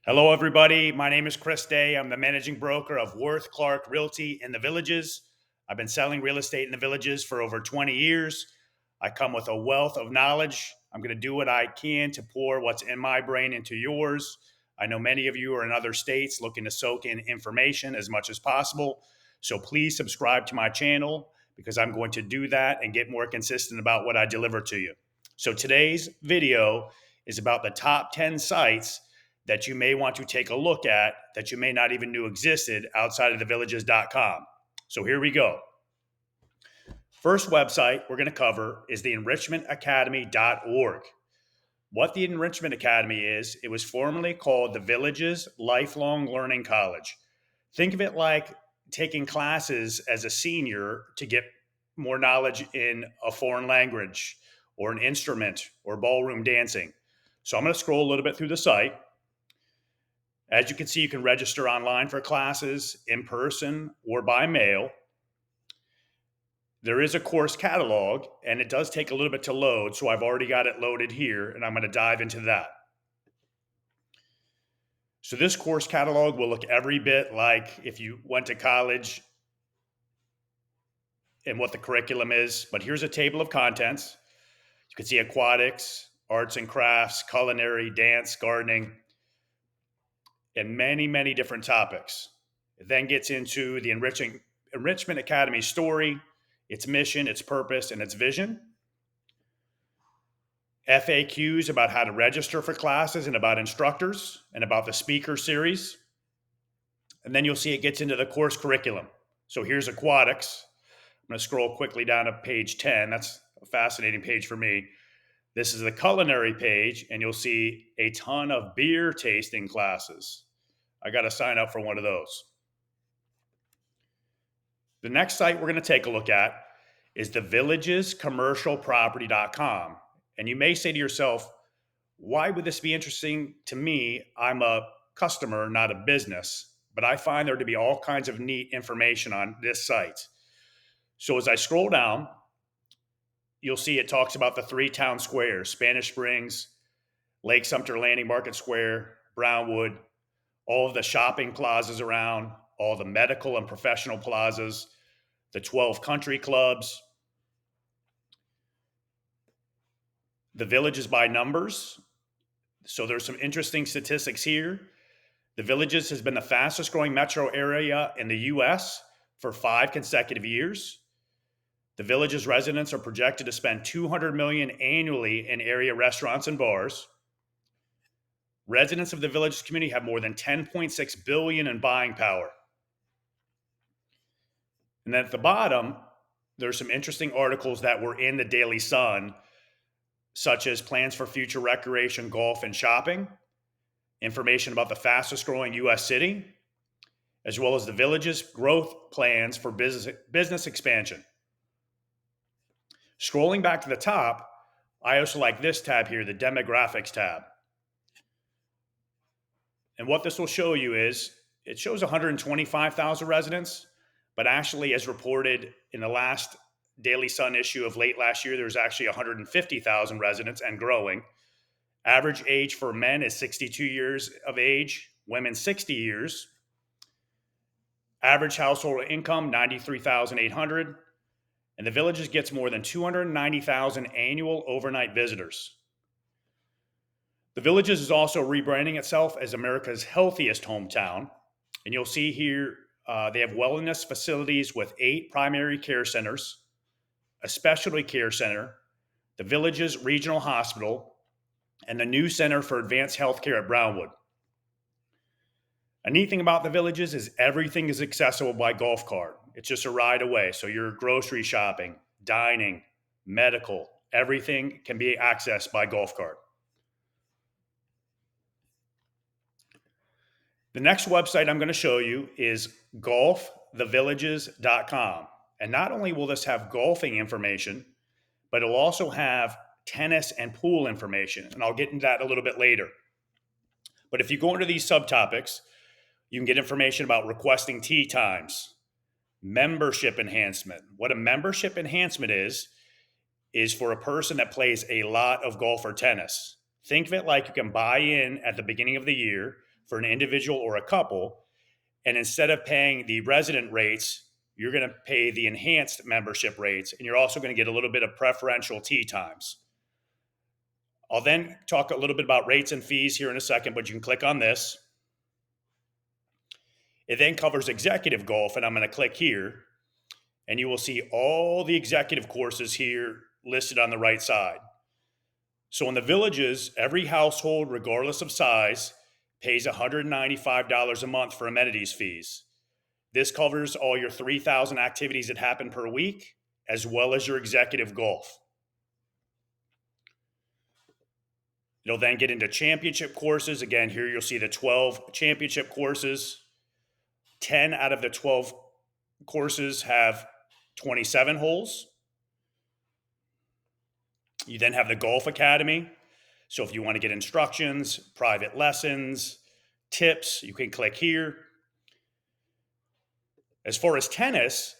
Hello, everybody. My name is Chris Day. I'm the managing broker of Worth Clark Realty in the Villages. I've been selling real estate in the Villages for over 20 years. I come with a wealth of knowledge. I'm going to do what I can to pour what's in my brain into yours. I know many of you are in other states looking to soak in information as much as possible. So please subscribe to my channel because I'm going to do that and get more consistent about what I deliver to you. So today's video is about the top 10 sites that you may want to take a look at that you may not even knew existed outside of thevillages.com. So here we go. First website we're going to cover is the enrichmentacademy.org. What the Enrichment Academy is, it was formerly called the Villages Lifelong Learning College. Think of it like taking classes as a senior to get more knowledge in a foreign language or an instrument or ballroom dancing. So I'm going to scroll a little bit through the site. As you can see, you can register online for classes, in person, or by mail. There is a course catalog, and it does take a little bit to load, so I've already got it loaded here, and I'm going to dive into that. So this course catalog will look every bit like if you went to college and what the curriculum is, but here's a table of contents. You can see aquatics, arts and crafts, culinary, dance, gardening, and many, many different topics. It then gets into the Enrichment Academy story, its mission, its purpose, and its vision. FAQs about how to register for classes and about instructors and about the speaker series. And then you'll see it gets into the course curriculum. So here's aquatics. I'm going to scroll quickly down to page 10. That's a fascinating page for me. This is the culinary page, and you'll see a ton of beer tasting classes. I got to sign up for one of those. The next site we're going to take a look at is the villagescommercialproperty.com. And you may say to yourself, why would this be interesting to me? I'm a customer, not a business, but I find there to be all kinds of neat information on this site. So as I scroll down, you'll see it talks about the three town squares: Spanish Springs, Lake Sumter Landing Market Square, Brownwood, all of the shopping plazas around, all the medical and professional plazas, the 12 country clubs. The Villages by numbers. So there's some interesting statistics here. The Villages has been the fastest growing metro area in the US for 5 consecutive years. The Villages residents are projected to spend $200 million annually in area restaurants and bars. Residents of the Villages community have more than $10.6 billion in buying power. And then at the bottom, there's some interesting articles that were in the Daily Sun, such as plans for future recreation, golf, and shopping, information about the fastest growing US city, as well as the Villages' growth plans for business expansion. Scrolling back to the top, I also like this tab here, the demographics tab. And what this will show you is it shows 125,000 residents, but actually, as reported in the last Daily Sun issue of late last year, there's actually 150,000 residents and growing. Average age for men is 62 years of age, women 60 years. Average household income, $93,800. And the Villages gets more than 290,000 annual overnight visitors. The Villages is also rebranding itself as America's healthiest hometown. And you'll see here they have wellness facilities with 8 primary care centers, a specialty care center, the Villages Regional Hospital, and the new Center for Advanced Healthcare at Brownwood. A neat thing about the Villages is everything is accessible by golf cart. It's just a ride away. So your grocery shopping, dining, medical, everything can be accessed by golf cart. The next website I'm going to show you is golfthevillages.com. And not only will this have golfing information, but it'll also have tennis and pool information. And I'll get into that a little bit later. But if you go into these subtopics, you can get information about requesting tee times, membership enhancement. What a membership enhancement is for a person that plays a lot of golf or tennis. Think of it like you can buy in at the beginning of the year for an individual or a couple. And instead of paying the resident rates, you're going to pay the enhanced membership rates, and you're also going to get a little bit of preferential tee times. I'll then talk a little bit about rates and fees here in a second, but you can click on this. It then covers executive golf, and I'm going to click here, and you will see all the executive courses here listed on the right side. So in the villages, every household, regardless of size, pays $195 a month for amenities fees. This covers all your 3,000 activities that happen per week, as well as your executive golf. You'll then get into championship courses. Again, here you'll see the 12 championship courses. 10 out of the 12 courses have 27 holes. You then have the Golf Academy. So if you want to get instructions, private lessons, tips, you can click here. As far as tennis,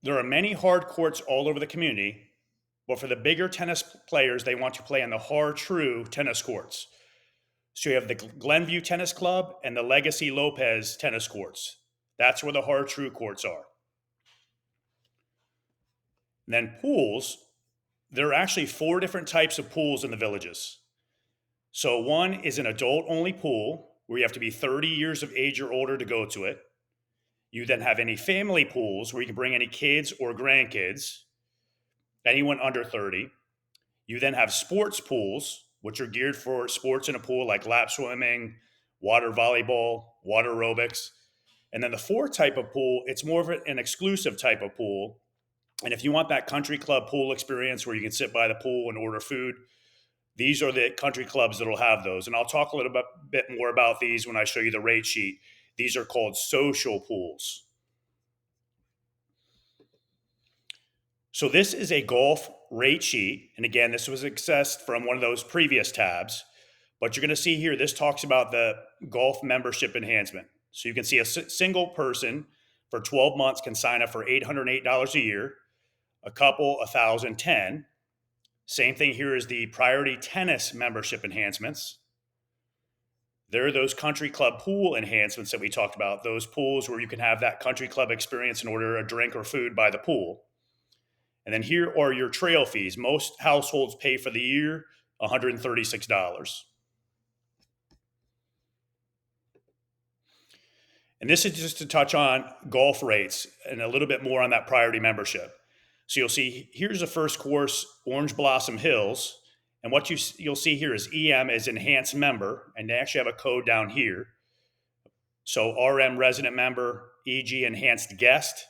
there are many hard courts all over the community, but for the bigger tennis players, they want to play on the hard, true tennis courts. So you have the Glenview Tennis Club and the Legacy Lopez tennis courts. That's where the hard, true courts are. And then pools, there are actually 4 different types of pools in the villages. So one is an adult-only pool where you have to be 30 years of age or older to go to it. You then have any family pools where you can bring any kids or grandkids, anyone under 30. You then have sports pools, which are geared for sports in a pool like lap swimming, water volleyball, water aerobics. And then the 4th type of pool, it's more of an exclusive type of pool. And if you want that country club pool experience where you can sit by the pool and order food, these are the country clubs that will have those. And I'll talk a little bit more about these when I show you the rate sheet. These are called social pools. So this is a golf rate sheet. And again, this was accessed from one of those previous tabs. But you're going to see here, this talks about the golf membership enhancement. So you can see a single person for 12 months can sign up for $808 a year, a couple, $1,010. Same thing here is the priority tennis membership enhancements. There are those country club pool enhancements that we talked about, those pools where you can have that country club experience and order a drink or food by the pool. And then here are your trail fees. Most households pay for the year $136. And this is just to touch on golf rates and a little bit more on that priority membership. So you'll see here's the first course, Orange Blossom Hills. And what you'll see here is EM is enhanced member, and they actually have a code down here. So RM resident member, EG enhanced guest,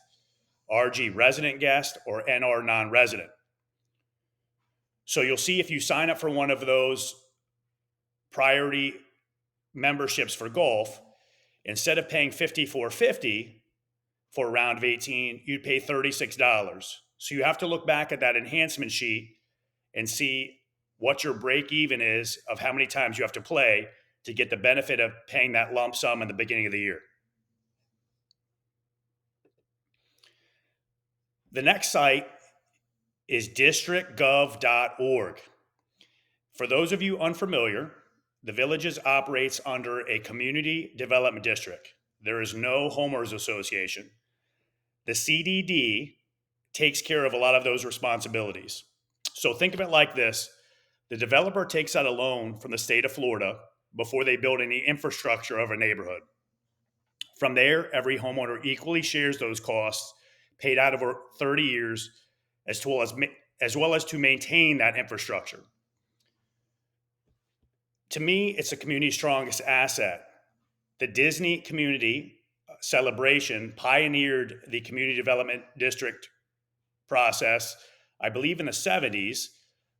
RG resident guest, or NR non-resident. So you'll see if you sign up for one of those priority memberships for golf, instead of paying $54.50 for a round of 18, you'd pay $36. So you have to look back at that enhancement sheet and see what your break even is of how many times you have to play to get the benefit of paying that lump sum in the beginning of the year. The next site is districtgov.org. For those of you unfamiliar, the Villages operates under a community development district. There is no homeowners association. The CDD takes care of a lot of those responsibilities. So think of it like this. The developer takes out a loan from the state of Florida before they build any infrastructure of a neighborhood. From there, every homeowner equally shares those costs paid out over 30 years, as well as to maintain that infrastructure. To me, it's the community's strongest asset. The Disney community celebration pioneered the community development district process, I believe in the 70s,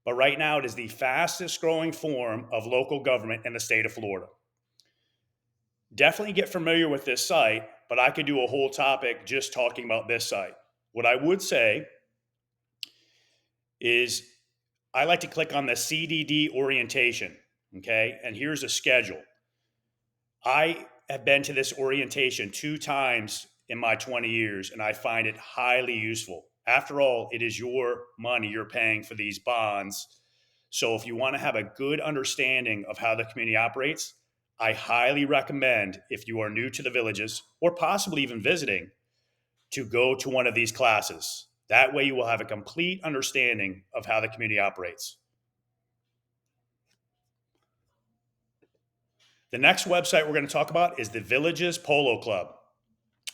but right now it is the fastest growing form of local government in the state of Florida. Definitely get familiar with this site, but I could do a whole topic just talking about this site. What I would say is I like to click on the CDD orientation, okay? And here's a schedule. I have been to this orientation 2 times in my 20 years, and I find it highly useful. After all, it is your money you're paying for these bonds. So if you want to have a good understanding of how the community operates, I highly recommend, if you are new to the villages or possibly even visiting, to go to one of these classes. That way you will have a complete understanding of how the community operates. The next website we're going to talk about is the Villages Polo Club.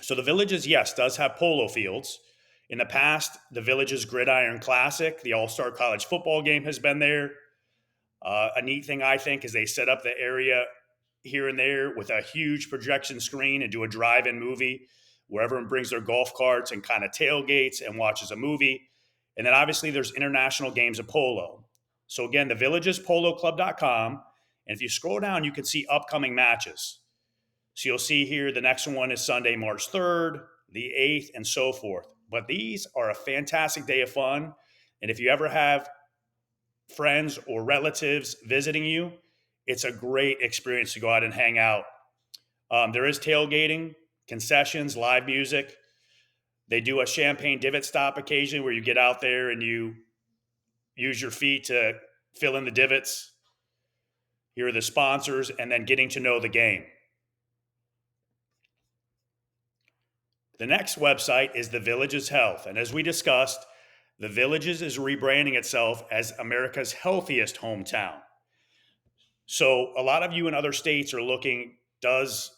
So the Villages, yes, does have polo fields. In the past, the Villages Gridiron Classic, the All-Star College football game, has been there. A neat thing, I think, is they set up the area here and there with a huge projection screen and do a drive-in movie where everyone brings their golf carts and kind of tailgates and watches a movie. And then obviously there's international games of polo. So again, the villagesPoloClub.com. And if you scroll down, you can see upcoming matches. So you'll see here the next one is Sunday, March 3rd, the 8th, and so forth. But these are a fantastic day of fun. And if you ever have friends or relatives visiting you, it's a great experience to go out and hang out. There is tailgating, concessions, live music. They do a champagne divot stop occasionally where you get out there and you use your feet to fill in the divots. Here are the sponsors, and then getting to know the game. The next website is the Villages Health. And as we discussed, the Villages is rebranding itself as America's healthiest hometown. So a lot of you in other states are looking, does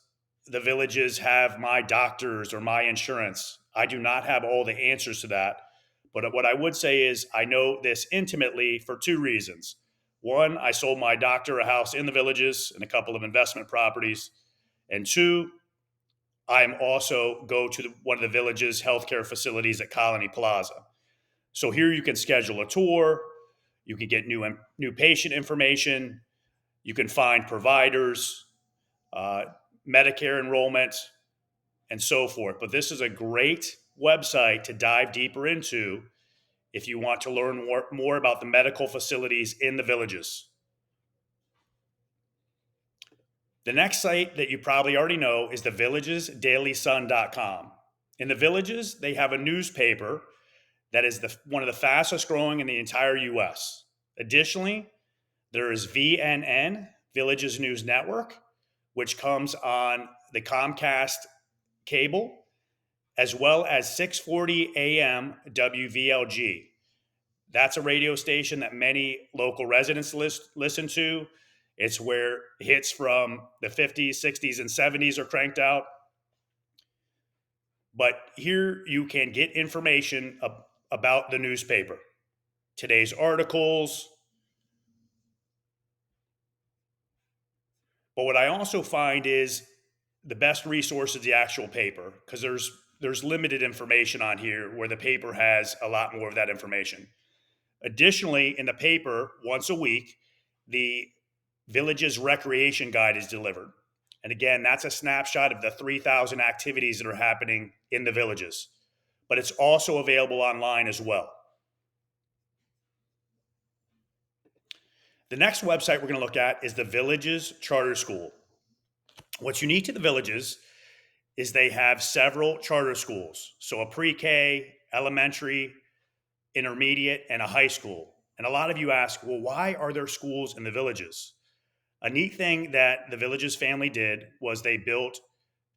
the Villages have my doctors or my insurance? I do not have all the answers to that. But what I would say is I know this intimately for two reasons. One, I sold my doctor a house in the Villages and a couple of investment properties. And two, I'm also go to one of the Villages healthcare facilities at Colony Plaza. So here you can schedule a tour. You can get new patient information. You can find providers, Medicare enrollment, and so forth. But this is a great website to dive deeper into if you want to learn more about the medical facilities in the Villages. The next site that you probably already know is the villagesdailysun.com. In the Villages, they have a newspaper that is one of the fastest growing in the entire US. Additionally, there is VNN, Villages News Network, which comes on the Comcast cable, as well as 640 AM WVLG. That's a radio station that many local residents listen to. It's where hits from the 50s, 60s, and 70s are cranked out. But here you can get information about the newspaper, today's articles. But what I also find is the best resource is the actual paper, because there's limited information on here where the paper has a lot more of that information. Additionally, in the paper, once a week, the Villages Recreation Guide is delivered. And again, that's a snapshot of the 3,000 activities that are happening in the Villages. But it's also available online as well. The next website we're going to look at is the Villages Charter School. What's unique to the Villages is they have several charter schools. So a pre-K, elementary, intermediate, and a high school. And a lot of you ask, well, why are there schools in the Villages? A neat thing that the Villages family did was they built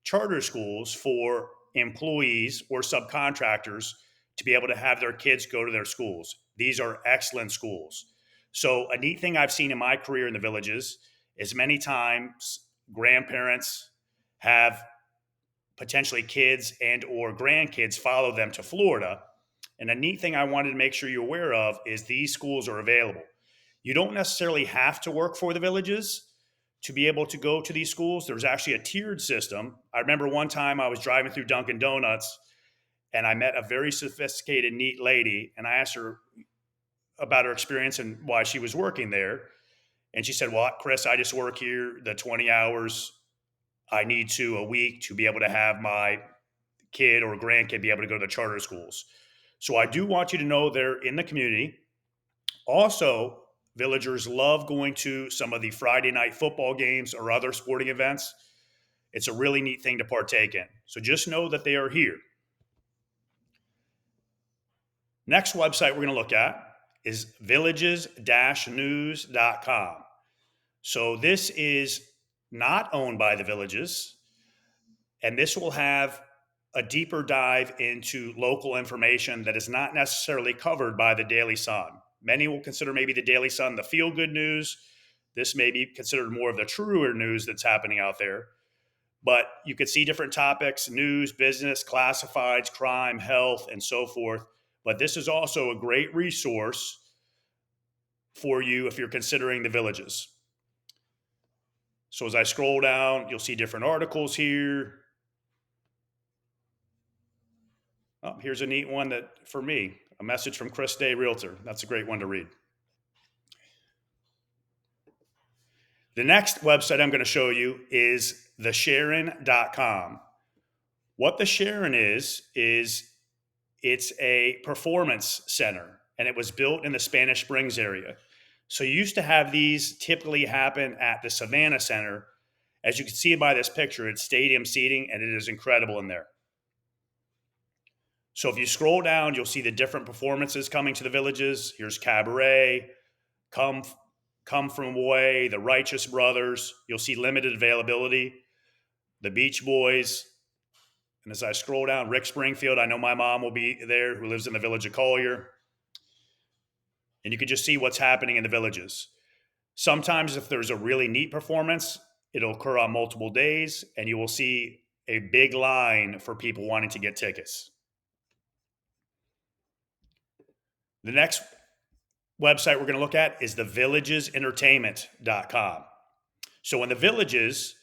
charter schools for employees or subcontractors to be able to have their kids go to their schools. These are excellent schools. So a neat thing I've seen in my career in the Villages is many times grandparents have potentially kids and or grandkids follow them to Florida. And a neat thing I wanted to make sure you're aware of is these schools are available. You don't necessarily have to work for the Villages to be able to go to these schools. There's actually a tiered system. I remember one time I was driving through Dunkin' Donuts and I met a very sophisticated, neat lady, and I asked her about her experience and why she was working there. And she said, well, Chris, I just work here the 20 hours I need to a week to be able to have my kid or grandkid be able to go to the charter schools. So I do want you to know they're in the community. Also, villagers love going to some of the Friday night football games or other sporting events. It's a really neat thing to partake in. So just know that they are here. Next website we're going to look at is villages-news.com. So this is not owned by the villages. And this will have a deeper dive into local information that is not necessarily covered by the Daily Sun. Many will consider maybe the Daily Sun the feel good news. This may be considered more of the truer news that's happening out there. But you could see different topics: news, business, classifieds, crime, health, and so forth. But this is also a great resource for you if you're considering the villages. So as I scroll down, you'll see different articles here. Oh, here's a neat one that, for me, a message from Chris Day, Realtor. That's a great one to read. The next website I'm going to show you is thesharon.com. What the Sharon is it's a performance center, and it was built in the Spanish Springs area. So you used to have these typically happen at the Savannah Center. As you can see by this picture, it's stadium seating, and it is incredible in there. So if you scroll down, you'll see the different performances coming to the villages. Here's Cabaret, Come From Away, the Righteous Brothers. You'll see limited availability, the Beach Boys. And as I scroll down, Rick Springfield, I know my mom will be there, who lives in the village of Collier. And you can just see what's happening in the villages. Sometimes if there's a really neat performance, it'll occur on multiple days, and you will see a big line for people wanting to get tickets. The next website we're going to look at is thevillagesentertainment.com. So in the villages,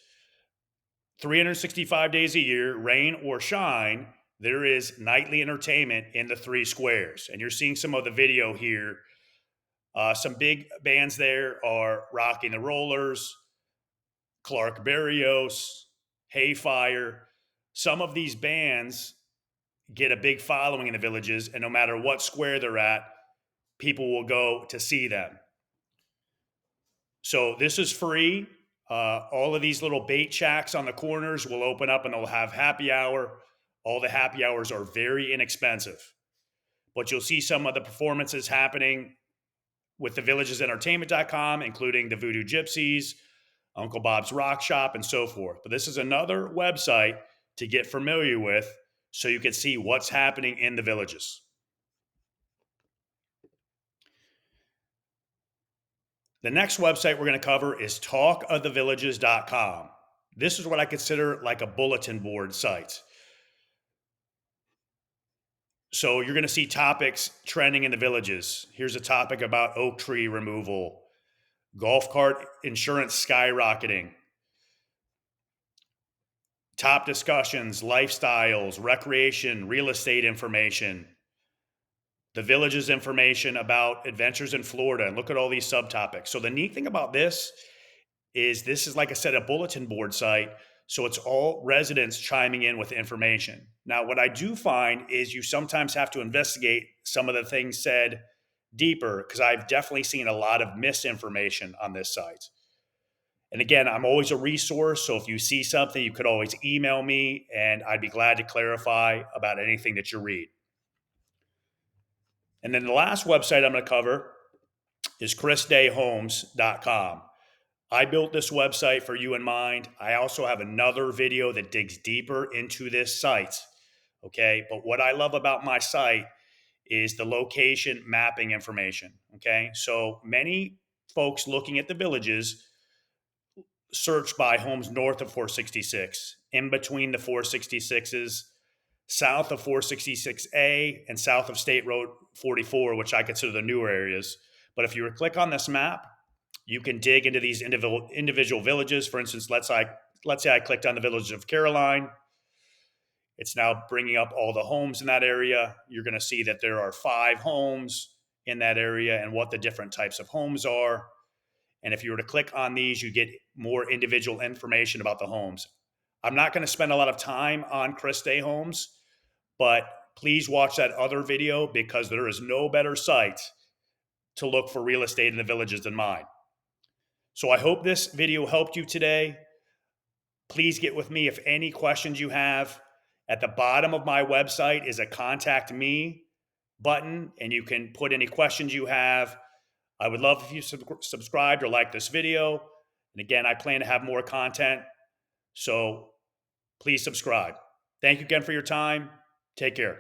365 days a year, rain or shine, there is nightly entertainment in the three squares. And you're seeing some of the video here. Some big bands there are Rocking the Rollers, Clark Barrios, Hayfire. Some of these bands get a big following in the villages, and no matter what square they're at, people will go to see them. So this is free. All of these little bait shacks on the corners will open up and they'll have happy hour. All the happy hours are very inexpensive. But you'll see some of the performances happening with the villagesentertainment.com, including the Voodoo Gypsies, Uncle Bob's Rock Shop, and so forth. But this is another website to get familiar with so you can see what's happening in the villages. The next website we're going to cover is talkofthevillages.com. This is what I consider like a bulletin board site. So you're going to see topics trending in the villages. Here's a topic about oak tree removal, golf cart insurance skyrocketing, top discussions, lifestyles, recreation, real estate information, the village's information about adventures in Florida, and look at all these subtopics. So the neat thing about this is, like I said, a bulletin board site. So it's all residents chiming in with information. Now, what I do find is you sometimes have to investigate some of the things said deeper, because I've definitely seen a lot of misinformation on this site. And again, I'm always a resource. So if you see something, you could always email me and I'd be glad to clarify about anything that you read. And then the last website I'm going to cover is chrisdayhomes.com. I built this website for you in mind. I also have another video that digs deeper into this site. Okay. But what I love about my site is the location mapping information. Okay. So many folks looking at the villages search by homes north of 466, in between the 466s, south of 466A, and south of State Road 44, which I consider the newer areas. But if you were to click on this map, you can dig into these individual villages. For instance, let's say I clicked on the village of Caroline. It's now bringing up all the homes in that area. You're going to see that there are 5 homes in that area and what the different types of homes are. And if you were to click on these, you get more individual information about the homes. I'm not going to spend a lot of time on Chris Day Homes, but please watch that other video, because there is no better site to look for real estate in the villages than mine. So I hope this video helped you today. Please get with me if any questions you have. At the bottom of my website is a contact me button, and you can put any questions you have. I would love if you subscribed or liked this video. And again, I plan to have more content. So please subscribe. Thank you again for your time. Take care.